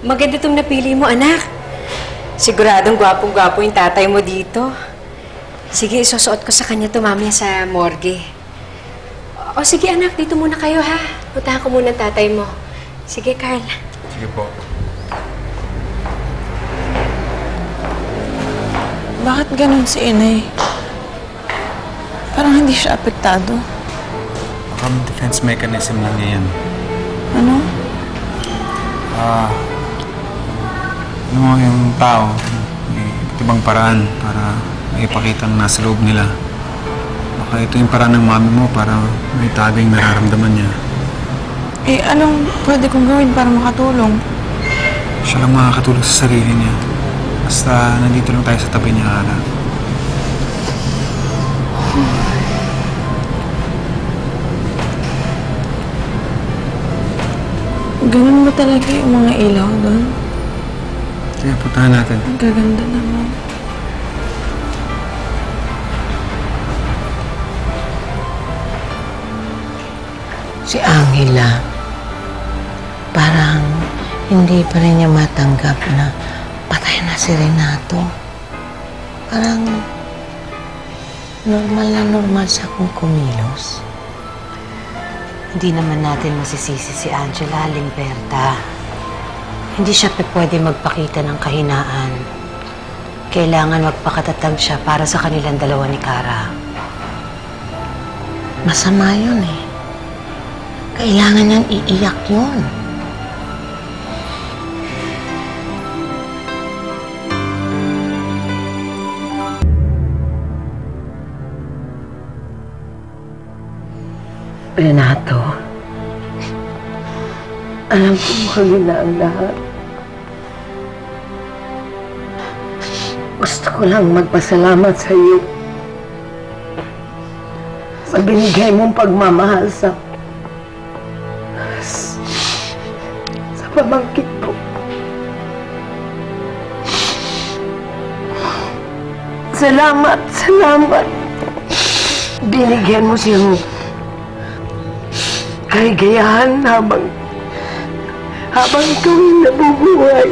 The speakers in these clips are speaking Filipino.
Maganda itong napili mo, anak. Siguradong gwapong-gwapo yung tatay mo dito. Sige, isusuot ko sa kanya ito mamaya sa morgue. O sige, anak, dito muna kayo, ha? Puntahan ko muna tatay mo. Sige, Carl. Sige po. Bakit ganun si Inay? Parang hindi siya apektado. Baka defense mechanism lang niya yan. Ano? Ano mo yung tao, may iba't ibang paraan para maipakita ang nasa loob nila. Baka ito yung paraan ng mami mo para may tago yung nararamdaman niya. Eh, anong pwede kong gawin para makatulong? Siya lang makakatulong sa sarili niya. Basta nandito lang tayo sa tabi niya, Ara. Ganun ba talaga yung mga ilaw doon? Sige, puntahan natin. Ang gaganda naman. Si Angela, parang hindi pa rin niya matanggap na patay na si Renato. Parang normal siya kung kumilos. Hindi naman natin masisisi si Angela, Limperta. Hindi siya pwede magpakita ng kahinaan. Kailangan magpakatatag siya para sa kanilang dalawa ni Cara. Masama yun eh. Kailangan niyang iiyak yun. Renato, alam ko huli na ang lahat. Gusto ko lang magpasalamat sa iyo sa binigay mong pagmamahal sa pamangkin ko. Salamat. Binigyan mo siyang kaligayahan habang ikaw ay nabubuhay.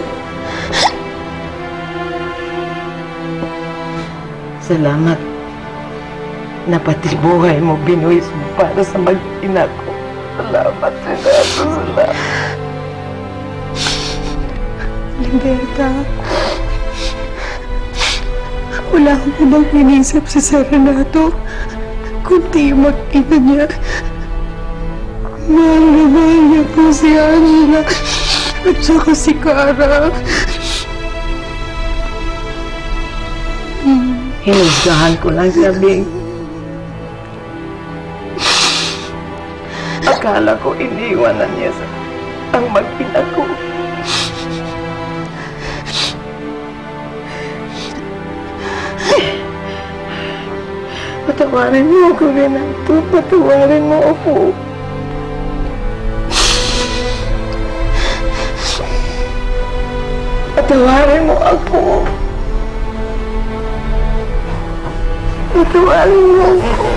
Salamat na pati buhay mo binuhis mo para sa mag-ina ko. Salamat, Renato. Salamat. Limperta, wala akong ibang inisip si Sir Renato kundi yung mag-ina niya. Mahal na mahal niya po si Angela at saka si Cara. Hinusgahan ko lang sabihin. Akala ko iniwanan niya ang mag-ina ko. Patawarin mo ako, Renato. Patawarin mo ako. Patawarin mo ako. Patawarin mo ako.